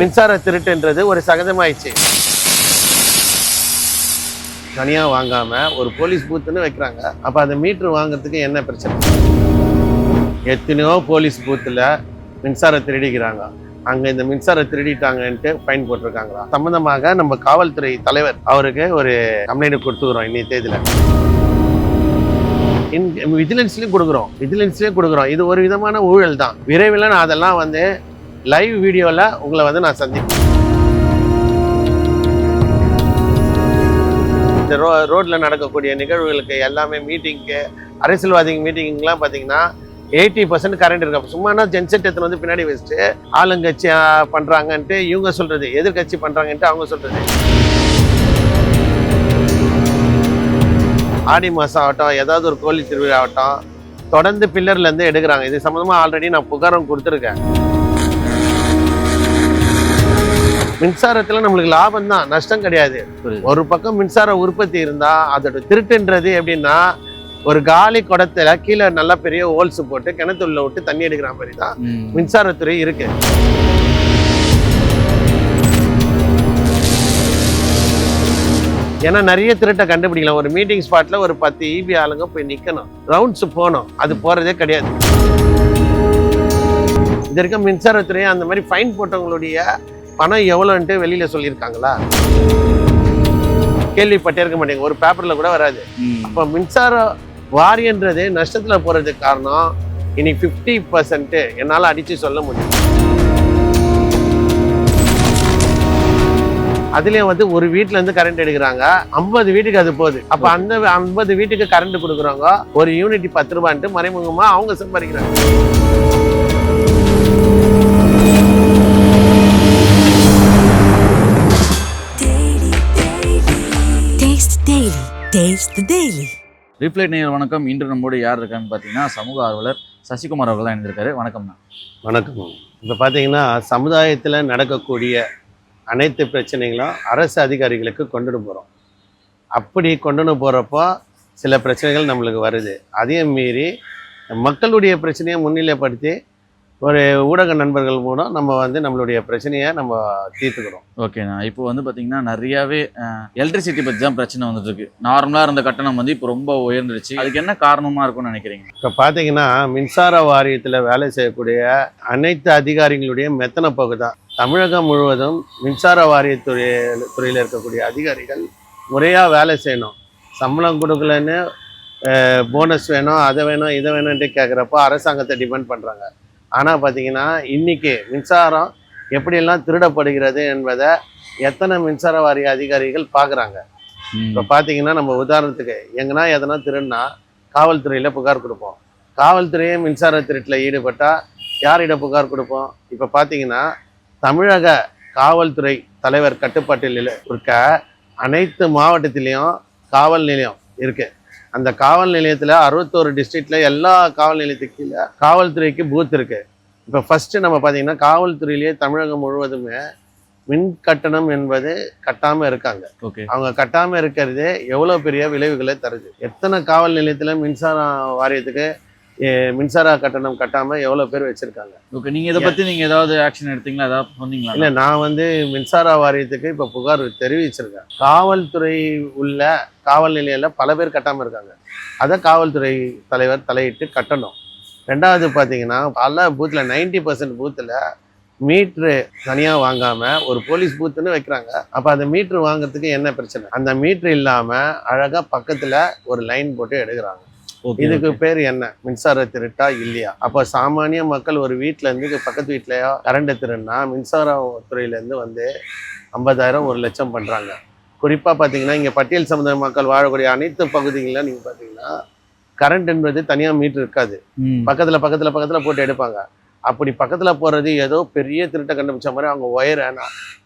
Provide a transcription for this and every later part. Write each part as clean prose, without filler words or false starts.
மின்சார திருட்டுன்றது ஒரு சகஜமாயிடுச்சு. தனியா வாங்காம ஒரு போலீஸ் பூத்துன்னு வைக்கிறாங்க. அப்ப அந்த மீட்டர் வாங்குறதுக்கு என்ன பிரச்சனை? எத்தனையோ போலீஸ் பூத்துல மின்சார திருடிக்கிறாங்க. அங்க இந்த மின்சார திருடிட்டாங்கன்ட்டு ஃபைன் போட்டிருக்காங்களா? சம்பந்தமாக நம்ம காவல்துறை தலைவர் அவருக்கு ஒரு கம்ப்ளைண்ட் கொடுத்துக்கிறோம். இன்னைய தேதியில விஜிலன்ஸ்லயும் கொடுக்குறோம். இது ஒரு விதமான ஊழல் தான். விரைவில் நான் அதெல்லாம் லைவ் வீடியோல உங்களை நான் சந்திப்பேன். இந்த ரோட்ல நடக்கக்கூடிய நிகழ்வுகளுக்கு எல்லாமே மீட்டிங்க்கு, அரசியல்வாதிங்க மீட்டிங்லாம் பார்த்தீங்கன்னா 80% கரண்ட் இருக்கு. சும்மானா ஜென்செட் எடுத்துன்னு பின்னாடி வச்சுட்டு ஆளுங்கட்சி பண்றாங்கன்ட்டு இவங்க சொல்றது, எதிர்கட்சி பண்றாங்கன்ட்டு அவங்க சொல்றது. ஆடி மாதம் ஆகட்டும், ஏதாவது ஒரு கோயில் திருவிழா ஆகட்டும், தொடர்ந்து பில்லர்ல இருந்து எடுக்கிறாங்க. இது சம்பந்தமா ஆல்ரெடி நான் புகாரும் கொடுத்துருக்கேன். மின்சாரத்துல நம்மளுக்கு லாபம் தான், நஷ்டம் கிடையாது. ஒரு பக்கம் மின்சார உற்பத்தி இருந்தா அதோட திருட்டுன்றது எப்படின்னா, ஒரு காலி குடத்துல கீழே நல்லா பெரிய ஹோல்ஸ் போட்டு கிணத்துள்ள விட்டு தண்ணி எடுக்கிற மாதிரி தான் மின்சாரத்துறை இருக்கு. ஏன்னா நிறைய திருட்டை கண்டுபிடிக்கலாம். ஒரு மீட்டிங் ஸ்பாட்ல ஒரு 10 EB ஆளுங்க போய் நிக்கணும், ரவுண்ட்ஸ் போகணும். அது போறதே கிடையாது. இது இருக்க மின்சாரத்துறை அந்த மாதிரி ஃபைன் போட்டவங்களுடைய பணம் எவ்வளோன்ட்டு வெளியில சொல்லியிருக்காங்களா? கேள்விப்பட்டே இருக்க மாட்டேங்க, ஒரு பேப்பர்ல கூட வராது. அப்போ மின்சார வாரியன்றது நஷ்டத்துல போறதுக்கு காரணம் இன்னைக்கு 50% என்னால அடிச்சு சொல்ல முடியும். அதுலயும் ஒரு வீட்டுல இருந்து கரண்ட் எடுக்கிறாங்க, 50 வீட்டுக்கு அது போகுது. அப்ப அந்த 50 வீட்டுக்கு கரண்ட் கொடுக்குறவங்க ஒரு யூனிட் 10 ரூபான்ட்டு மறைமுகமா அவங்க சம்பாதிக்கிறாங்க. ரிப்ளை நேயர் வணக்கம். இன்று நம்மோடு யார் இருக்கான்னு பார்த்தீங்கன்னா, சமூக ஆர்வலர் சசிகுமார் அவர்கள் தான் இருந்திருக்காரு. வணக்கம்ண்ணா. வணக்கம். இப்போ பார்த்தீங்கன்னா, சமுதாயத்தில் நடக்கக்கூடிய அனைத்து பிரச்சனைகளும் அரசு அதிகாரிகளுக்கு கொண்டுட்டு போகிறோம். அப்படி கொண்டுன்னு போகிறப்போ சில பிரச்சனைகள் நம்மளுக்கு வருது. அதையும் மீறி மக்களுடைய பிரச்சனையை முன்னிலைப்படுத்தி ஒரு ஊடக நண்பர்கள் மூலம் நம்ம நம்மளுடைய பிரச்சனையை நம்ம தீர்த்துக்கிறோம். ஓகேண்ணா. இப்போ பார்த்தீங்கன்னா நிறையாவே எலக்ட்ரிசிட்டி பற்றி தான் பிரச்சனை வந்துட்டு இருக்கு. நார்மலாக இருந்த கட்டணம் இப்போ ரொம்ப உயர்ந்துருச்சு. அதுக்கு என்ன காரணமாக இருக்கும்னு நினைக்கிறீங்க? இப்போ பார்த்தீங்கன்னா, மின்சார வாரியத்தில் வேலை செய்யக்கூடிய அனைத்து அதிகாரிகளுடைய மெத்தன போக்கு தான். தமிழகம் முழுவதும் மின்சார வாரியத்துறையில் இருக்கக்கூடிய அதிகாரிகள் முறையாக வேலை செய்யணும். சம்பளம் கொடுக்கலன்னு போனஸ் வேணும், அதை வேணும், இதை வேணும்ன்ட்டு கேட்குறப்போ அரசாங்கத்தை டிபெண்ட் பண்ணுறாங்க. ஆனால் பார்த்தீங்கன்னா, இன்னைக்கு மின்சாரம் எப்படியெல்லாம் திருடப்படுகிறது என்பதை எத்தனை மின்சார வாரிய அதிகாரிகள் பார்க்குறாங்க. இப்போ பார்த்தீங்கன்னா, நம்ம உதாரணத்துக்கு எங்கன்னா எதனா திருடுனா காவல்துறையில் புகார் கொடுப்போம். காவல்துறையே மின்சார திருட்டில் ஈடுபட்டால் யாரிடம் புகார் கொடுப்போம்? இப்போ பார்த்தீங்கன்னா, தமிழக காவல்துறை தலைவர் கட்டுப்பாட்டில் இருக்க அனைத்து மாவட்டத்திலையும் காவல் நிலையம் இருக்குது. அந்த காவல் நிலையத்தில் 61 டிஸ்ட்ரிக்டில் எல்லா காவல் நிலையத்துக்கு கீழே காவல்துறைக்கு பூத் இருக்குது. இப்போ ஃபஸ்ட்டு நம்ம பார்த்தீங்கன்னா, காவல்துறையிலேயே தமிழகம் முழுவதுமே மின் கட்டணம் என்பது கட்டாமல் இருக்காங்க. அவங்க கட்டாமல் இருக்கிறது எவ்வளோ பெரிய விளைவுகளை தருது. எத்தனை காவல் நிலையத்தில் மின்சார வாரியத்துக்கு மின்சார கட்டணம் கட்டாமல் எவ்வளோ பேர் வச்சுருக்காங்க. ஓகே, நீங்கள் இதை பற்றி நீங்கள் ஏதாவது ஆக்ஷன் எடுத்தீங்களா, ஏதாவது சொன்னீங்களா? இல்லை, நான் மின்சார வாரியத்துக்கு இப்போ புகார் தெரிவிச்சிருக்கேன். காவல்துறை உள்ள காவல் நிலையில் பல பேர் கட்டாமல் இருக்காங்க. அதை காவல்துறை தலைவர் தலையிட்டு கட்டணும். ரெண்டாவது பார்த்தீங்கன்னா, பல பூத்தில் 90% பூத்தில் மீட்ரு தனியாக வாங்காமல் ஒரு போலீஸ் பூத்துன்னு வைக்கிறாங்க. அப்போ அந்த மீட்ரு வாங்குறதுக்கு என்ன பிரச்சனை? அந்த மீட்ரு இல்லாமல் அழகாக பக்கத்தில் ஒரு லைன் போட்டு எடுக்கிறாங்க. இதுக்கு பேர் என்ன? மின்சார திருட்டா இல்லையா? அப்போ சாமானிய மக்கள் ஒரு வீட்டுல இருந்து பக்கத்து வீட்லயோ கரண்ட் திருடுனா மின்சார துறையிலேருந்து 50,000 1 லட்சம் பண்றாங்க. குறிப்பா பாத்தீங்கன்னா, இங்க பட்டியல் சமுதாய மக்கள் வாழக்கூடிய அனைத்து பகுதிகளில் நீங்க பாத்தீங்கன்னா கரண்ட் என்பது தனியா மீட்டர் இருக்காது. பக்கத்துல பக்கத்துல பக்கத்துல போட்டு எடுப்பாங்க. அப்படி பக்கத்துல போறது ஏதோ பெரிய திருட்டை கண்டுபிடிச்ச மாதிரி அவங்க ஒயரை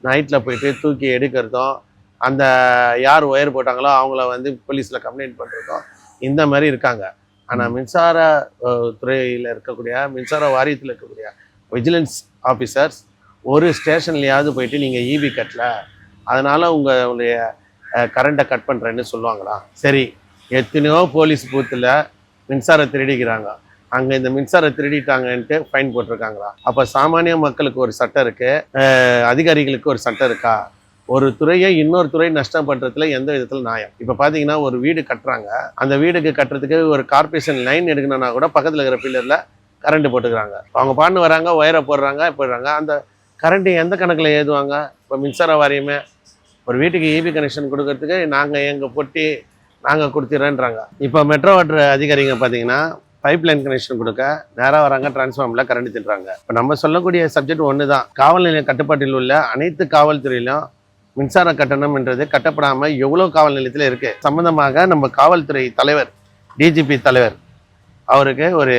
நைட்ல போயிட்டு தூக்கி எடுக்கிறதும், அந்த யார் ஒயர் போட்டாங்களோ அவங்கள போலீஸ்ல கம்ப்ளைண்ட் பண்றதும் இந்த மாதிரி இருக்காங்க. ஆனால் மின்சார துறையில் இருக்கக்கூடிய மின்சார வாரியத்தில் இருக்கக்கூடிய விஜிலன்ஸ் ஆஃபீஸர்ஸ் ஒரு ஸ்டேஷன்லையாவது போயிட்டு நீங்கள் EB கட்டல, அதனால் உங்களுடைய கரண்ட்டை கட் பண்ணுறேன்னு சொல்லுவாங்களா? சரி, எத்தனையோ போலீஸ் பூத்தில் மின்சாரம் திருடிக்கிறாங்க. அங்கே இந்த மின்சாரம் திருடிட்டாங்கன்ட்டு ஃபைன் போட்டிருக்காங்களா? அப்போ சாமானிய மக்களுக்கு ஒரு சட்டம் இருக்குது, அதிகாரிகளுக்கு ஒரு சட்டம் இருக்கா? ஒரு துறையை இன்னொரு துறை நஷ்டம் பண்ணுறதுல எந்த விதத்தில் நியாயம்? இப்போ பார்த்தீங்கன்னா ஒரு வீடு கட்டுறாங்க, அந்த வீடுக்கு கட்டுறதுக்கு ஒரு கார்பரேஷன் லைன் எடுக்கணும்னா கூட பக்கத்தில் இருக்கிற பில்லரில் கரண்ட் போட்டுக்கிறாங்க. அவங்க பாட்டு வராங்க, ஒயரை போடுறாங்க. அந்த கரண்ட்டு எந்த கணக்கில் ஏதுவாங்க? இப்போ மின்சார வாரியமே ஒரு வீட்டுக்கு ஈபி கனெக்ஷன் கொடுக்கறதுக்கு நாங்கள் எங்கள் பொட்டி நாங்கள் கொடுத்துறேன்றாங்க. இப்போ மெட்ரோ வாட்டர் அதிகாரிங்க பார்த்தீங்கன்னா பைப் லைன் கனெக்ஷன் கொடுக்க நேராக வராங்க, டிரான்ஸ்ஃபார்மில் கரண்ட் திட்டுறாங்க. இப்போ நம்ம சொல்லக்கூடிய சப்ஜெக்ட் ஒன்று தான். காவல் நிலைய கட்டுப்பாட்டில் உள்ள அனைத்து காவல்துறையிலும் மின்சார கட்டணம்ன்றது கட்டப்படாமல் எவ்வளோ காவல் நிலையத்தில் இருக்குது. சம்மந்தமாக நம்ம காவல்துறை தலைவர், டிஜிபி தலைவர் அவருக்கு ஒரு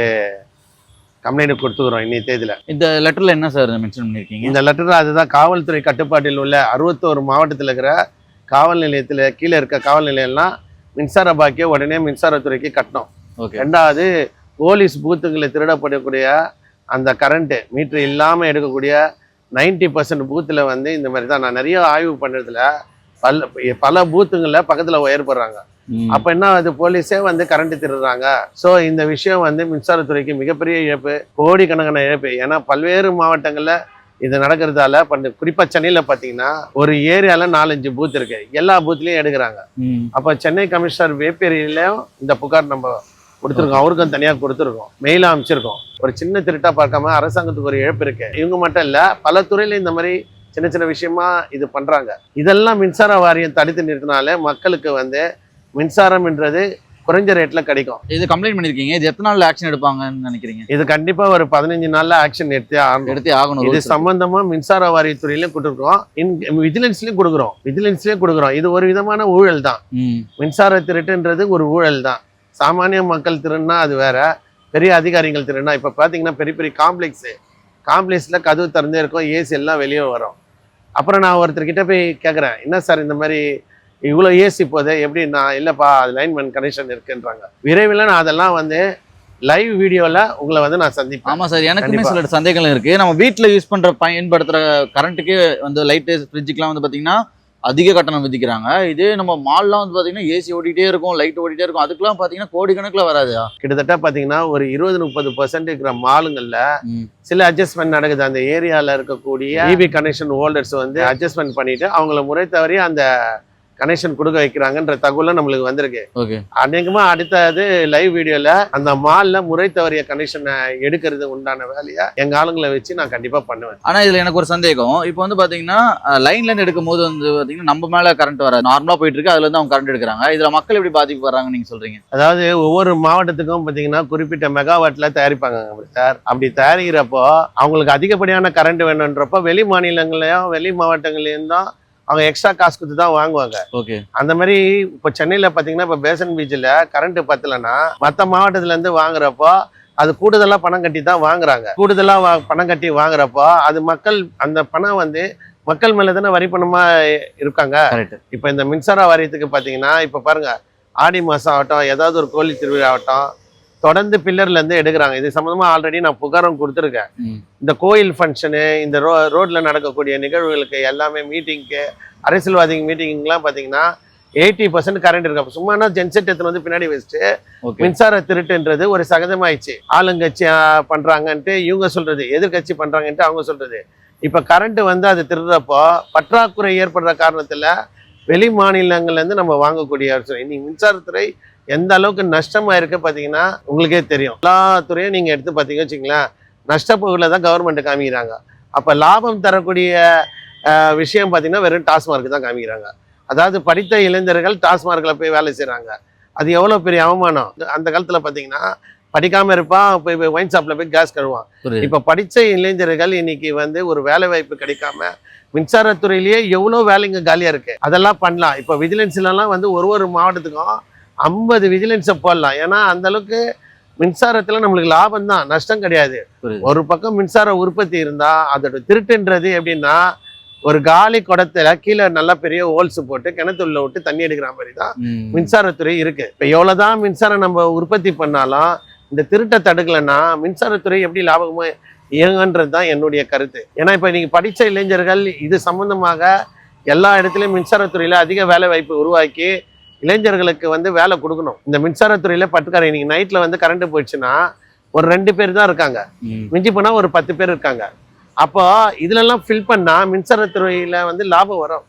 கம்ப்ளைண்ட் கொடுத்துக்கிறோம் இன்னைய தேதியில். இந்த லெட்டரில் என்ன சார் மென்ஷன் பண்ணியிருக்கீங்க? இந்த லெட்டரில் அதுதான் காவல்துறை கட்டுப்பாட்டில் உள்ள 61 மாவட்டத்தில் இருக்கிற காவல் நிலையத்தில் கீழே இருக்க காவல் நிலையம்லாம் மின்சார பாக்கியை உடனே மின்சாரத்துறைக்கு கட்டணும். ஓகே. ரெண்டாவது, போலீஸ் பூத்துகளில் திருடப்படக்கூடிய அந்த கரண்ட்டு மீட்ரு இல்லாமல் எடுக்கக்கூடிய 90% பூத்தில் வந்து இந்த மாதிரி தான். நான் நிறைய ஆய்வு பண்ணுறதுல பல பூத்துங்களில் பக்கத்தில் ஒயர் போடுறாங்க. அப்போ என்ன ஆகுது? போலீஸே வந்து கரண்ட் திருடுறாங்க. ஸோ இந்த விஷயம் வந்து மின்சாரத்துறைக்கு மிகப்பெரிய இழப்பு, கோடிக்கணக்கான இழப்பு. ஏன்னா பல்வேறு மாவட்டங்களில் இது நடக்கிறதால குறிப்பாக சென்னையில் பார்த்தீங்கன்னா ஒரு ஏரியாவில் 4-5 பூத் இருக்கு, எல்லா பூத்லேயும் எடுக்கிறாங்க. அப்போ சென்னை கமிஷனர் வேப்பேரியிலையும் இந்த புகார் நம்ம கொடுத்துருக்கோம், அவருக்கும் தனியாக கொடுத்துருக்கோம், மெயிலாக அமைச்சிருக்கோம். ஒரு சின்ன திருட்டா பார்க்காம அரசாங்கத்துக்கு ஒரு இழப்பு இருக்கு. இவங்க மட்டும் இல்லை, பல துறையில இந்த மாதிரி சின்ன சின்ன விஷயமா இது பண்றாங்க. இதெல்லாம் மின்சார வாரியம் தடுத்து நிறுத்தினாலே மக்களுக்கு வந்து மின்சாரம்ன்றது குறைஞ்ச ரேட்ல கிடைக்கும். இது கம்ப்ளைண்ட் பண்ணிருக்கீங்க, இது எத்தனை நாள்ல ஆக்ஷன் எடுப்பாங்கன்னு நினைக்கிறீங்க? இது கண்டிப்பா ஒரு 15 நாள்ல ஆக்ஷன் எடுத்தே ஆகணும். இது சம்பந்தமா மின்சார வாரியத்துறையிலும் கொடுத்துருக்கோம், விஜிலன்ஸ்லயும் கொடுக்குறோம். இது ஒரு விதமான ஊழல் தான். மின்சார திருட்டுன்றது ஒரு ஊழல் தான். சாமானிய மக்கள் திருடுனா அது வேற, பெரிய அதிகாரிகள் திருடுனா. இப்ப பாத்தீங்கன்னா பெரிய பெரிய காம்ப்ளெக்ஸ்ல கதவு திறந்தே இருக்கும், ஏசி எல்லாம் வெளியே வரும். அப்புறம் நான் ஒருத்தர்கிட்ட போய் கேட்குறேன், என்ன சார் இந்த மாதிரி இவ்வளோ ஏசி போதே எப்படி? நான் இல்லைப்பா, அது லைன்மேன் கனெக்ஷன் இருக்குன்றாங்க. விரைவில் நான் அதெல்லாம் வந்து லைவ் வீடியோவில் உங்களை வந்து நான் சந்திப்பேன். ஆமாம் சார், எனக்குமே சில சந்தேகங்கள் இருக்குது. நம்ம வீட்டில் யூஸ் பண்ணுற பயன்படுத்துகிற கரண்ட்டுக்கு வந்து லைட்டு, ஃப்ரிட்ஜுக்கெலாம் வந்து பார்த்திங்கன்னா அதிக கட்டணம் விதிக்கிறாங்க. இதே நம்ம மால்லாம் வந்து பார்த்தீங்கன்னா ஏசி ஓடிட்டே இருக்கும், லைட் ஓடிட்டே இருக்கும், அதுக்கெல்லாம் பார்த்தீங்கன்னா கோடிக்கணக்கில் வராது. கிட்டத்தட்ட பார்த்தீங்கன்னா ஒரு 20-30% இருக்கிற மாலுங்களில் சில அட்ஜஸ்ட்மெண்ட் நடக்குது. அந்த ஏரியாவில் இருக்கக்கூடிய இபி கனெக்ஷன் ஹோல்டர்ஸ் வந்து அட்ஜஸ்ட்மெண்ட் பண்ணிட்டு அவங்கள முறை தவறி அந்த கனெக்ஷன் கொடுக்க வைக்கிறாங்கன்ற தகவலும் நம்மளுக்கு வந்திருக்கு. அநேகமா அடுத்தது லைவ் வீடியோல அந்த மால்ல முறை தவறிய கனெக்ஷனை எடுக்கிறது உண்டான வேலையை எங்க ஆளுங்களை வச்சு நான் கண்டிப்பா பண்ணுவேன். ஆனா இதுல எனக்கு ஒரு சந்தேகம், இப்போ வந்து பாத்தீங்கன்னா லைன்ல இருந்து எடுக்கும் போது வந்து பாத்தீங்கன்னா நம்ம மேல கரண்ட் வராது, நார்மலா போயிட்டு இருக்கு, அதுல இருந்து அவங்க கரண்ட் எடுக்கிறாங்க. இதுல மக்கள் எப்படி பாதிக்கப்படுறாங்க நீங்க சொல்றீங்க? அதாவது ஒவ்வொரு மாவட்டத்துக்கும் பாத்தீங்கன்னா குறிப்பிட்ட மெகாவாட்ல தயாரிப்பாங்க சார். அப்படி தயாரிக்கிறப்போ அவங்களுக்கு அதிகப்படியான கரண்ட் வேணுன்றப்போ வெளி மாநிலங்களையும் வெளி மாவட்டங்களையும் தான் அவங்க எக்ஸ்ட்ரா காசு கொடுத்து தான் வாங்குவாங்க. ஓகே. அந்த மாதிரி இப்போ சென்னையில பாத்தீங்கன்னா இப்போ பேசன் பீச்சில் கரண்ட் பத்தலைன்னா மற்ற மாவட்டத்துல இருந்து வாங்குறப்போ அது கூடுதலா பணம் கட்டி தான் வாங்குறாங்க. கூடுதலா பணம் கட்டி வாங்குறப்போ அது மக்கள் அந்த பணம் வந்து மக்கள் மேல தானே வரி பணமா இருக்காங்க. இப்போ இந்த மின்சார வாரியத்துக்கு பாத்தீங்கன்னா இப்போ பாருங்க, ஆடி மாசம் ஆகட்டும், ஏதாவது ஒரு கோயில் திருவிழா ஆகட்டும், தொடர்ந்து பில்லர்ல இருந்து எடுக்கிறாங்க. இது சம்பந்தமா ஆல்ரெடி நான் புகாரும் கொடுத்துருக்கேன். இந்த கோயில் ஃபங்க்ஷனு, இந்த ரோட்ல நடக்கக்கூடிய நிகழ்வுகளுக்கு எல்லாமே மீட்டிங்க்கு, அரசியல்வாதிங்க மீட்டிங்லாம் பார்த்தீங்கன்னா 80% கரண்ட் இருக்கு. சும்மா ஜென்செட் எடுத்துன்னு வந்து பின்னாடி வச்சுட்டு மின்சார திருட்டுன்றது ஒரு சகஜமாயிடுச்சு. ஆளுங்கட்சி பண்றாங்கன்ட்டு இவங்க சொல்றது, எதிர்கட்சி பண்றாங்கன்ட்டு அவங்க சொல்றது. இப்ப கரண்ட் வந்து அது திருடுறப்போ பற்றாக்குறை ஏற்படுற காரணத்துல வெளி மாநிலங்கள்ல இருந்து நம்ம வாங்கக்கூடிய இன்னைக்கு மின்சாரத்துறை எந்த அளவுக்கு நஷ்டமா இருக்கு பாத்தீங்கன்னா உங்களுக்கே தெரியும். எல்லா துறையும் நீங்க எடுத்து பாத்தீங்கன்னு வச்சுங்களேன், நஷ்டப்போக்குல தான் கவர்மெண்ட் காமிக்கிறாங்க. அப்ப லாபம் தரக்கூடிய விஷயம் பாத்தீங்கன்னா வெறும் டாஸ்மார்க் தான் காமிக்கிறாங்க. அதாவது படித்த இளைஞர்கள் டாஸ்மார்க்ல போய் வேலை செய்யறாங்க. அது எவ்வளவு பெரிய அவமானம். அந்த காலத்துல பாத்தீங்கன்னா படிக்காம இருப்பான், போய் ஒயின் ஷாப்ல போய் கேஸ் கழுவான். இப்ப படிச்ச இளைஞர்கள் இன்னைக்கு வந்து ஒரு வேலை வாய்ப்பு கிடைக்காம மின்சாரத்துறையிலேயே எவ்வளவு வேலைங்க காலியா இருக்கு. அதெல்லாம் பண்ணலாம். இப்ப விஜிலன்ஸ்ல எல்லாம் வந்து ஒரு மாவட்டத்துக்கும் 50 விஜிலன்ஸை போடலாம். ஏன்னா அந்த அளவுக்கு மின்சாரத்துல நம்மளுக்கு லாபம் தான், நஷ்டம் கிடையாது. ஒரு பக்கம் மின்சார உற்பத்தி இருந்தா அதோட திருட்டுன்றது எப்படின்னா, ஒரு காலி குடத்துல கீழே நல்லா பெரிய ஹோல்ஸ் போட்டு கிணத்துள்ள விட்டு தண்ணி எடுக்கிற மாதிரி தான் மின்சாரத்துறை இருக்கு. இப்ப எவ்வளவுதான் மின்சாரம் நம்ம உற்பத்தி பண்ணாலும் இந்த திருட்டை தடுக்கலைன்னா மின்சாரத்துறை எப்படி லாபகமா இயங்குன்றது தான் என்னுடைய கருத்து. ஏன்னா இப்ப நீங்க படிச்ச இளைஞர்கள் இது சம்பந்தமாக எல்லா இடத்துலயும் மின்சாரத்துறையில அதிக வேலை வாய்ப்பு உருவாக்கி இளைஞர்களுக்கு வந்து வேலை கொடுக்கணும். இந்த மின்சாரத்துறையில பட்டுக்கார இன்னைக்கு நைட்ல வந்து கரண்ட் போயிடுச்சுன்னா ஒரு 2 பேர் தான் இருக்காங்க, மிஞ்சி போனா ஒரு 10 பேர் இருக்காங்க. அப்போ இதுலெல்லாம் ஃபில் பண்ணா மின்சாரத்துறையில வந்து லாபம் வரும்.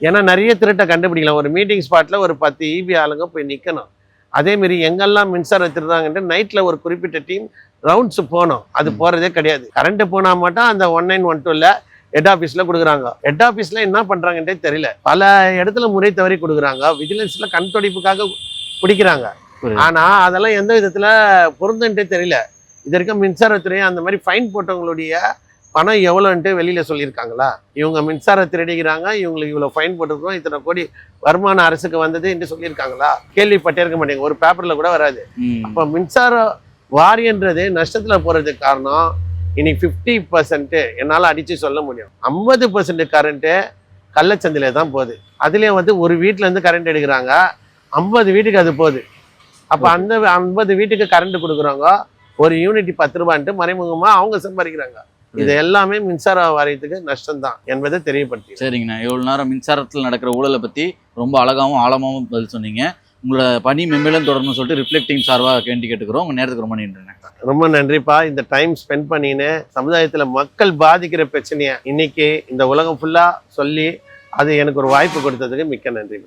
ஏன்னா நிறைய திருட்டை கண்டுபிடிக்கலாம். ஒரு மீட்டிங் ஸ்பாட்ல ஒரு 10 இபி ஆளுங்க போய் நிக்கணும். அதே மாதிரி எங்கெல்லாம் மின்சாரம் திருடுறாங்கன்ட்டு நைட்ல ஒரு குறிப்பிட்ட டீம் ரவுண்ட்ஸ் போகணும். அது போறதே கிடையாது. கரண்ட் போனா மட்டும் அந்த 1912 ஹெட் ஆஃபீஸ்ல கொடுக்குறாங்க. ஹெட் ஆஃபீஸ்ல என்ன பண்றாங்கன்றே தெரியல. பல இடத்துல முறை தவறி கொடுக்குறாங்க. விஜிலன்ஸ்ல கண் துடைப்புக்காக பிடிக்கிறாங்க. ஆனா அதெல்லாம் எந்த விதத்துல பொருந்துன்ட்டே தெரியல. இது வரைக்கும் மின்சாரத்துறை அந்த மாதிரி ஃபைன் போட்டவங்களுடைய பணம் எவ்வளோன்ட்டு வெளியில சொல்லியிருக்காங்களா? இவங்க மின்சாரம் திருடிக்கிறாங்க, இவங்களுக்கு இவ்வளோ ஃபைன் போட்டிருக்கோம், இத்தனை கோடி வருமானம் அரசுக்கு வந்தது என்று சொல்லியிருக்காங்களா? கேள்விப்பட்டே இருக்க மாட்டேங்க, ஒரு பேப்பர்ல கூட வராது. அப்போ மின்சார வாரியன்றது நஷ்டத்துல போறதுக்கு காரணம் இன்னைக்கு 50% என்னால் அடிச்சு சொல்ல முடியும். 50% கரண்ட்டு கள்ளச்சந்தையில தான் போகுது. அதுலேயும் வந்து ஒரு வீட்டுல இருந்து கரண்ட் எடுக்கிறாங்க, 50 வீட்டுக்கு அது போகுது. அப்போ அந்த 50 வீட்டுக்கு கரண்ட் கொடுக்குறவங்க ஒரு யூனிட் 10 ரூபான்ட்டு மறைமுகமா அவங்க சம்பாதிக்கிறாங்க. இது எல்லாமே மின்சார வாரியத்துக்கு நஷ்டம் தான் என்பதை தெரியப்படுத்தி. சரிங்கண்ணா, இவ்வளவு நேரம் மின்சாரத்தில் நடக்கிற ஊழலை பத்தி ரொம்ப அழகாவும் ஆழமாவும் பதில் சொன்னீங்க. உங்களோட பணி மென்மேலும் தொடரணும்னு சொல்லிட்டு ரிஃப்ளெக்டிங் சார்பாக கேட்டுக்கிறோம். உங்க நேரத்துக்கு ரொம்ப நன்றிண்ணே. ரொம்ப நன்றிப்பா. இந்த டைம் ஸ்பெண்ட் பண்ணின்னு சமுதாயத்துல மக்கள் பாதிக்கிற பிரச்சனையை இன்னைக்கு இந்த உலகம் ஃபுல்லா சொல்லி அது எனக்கு ஒரு வாய்ப்பு கொடுத்ததுக்கு மிக்க நன்றி.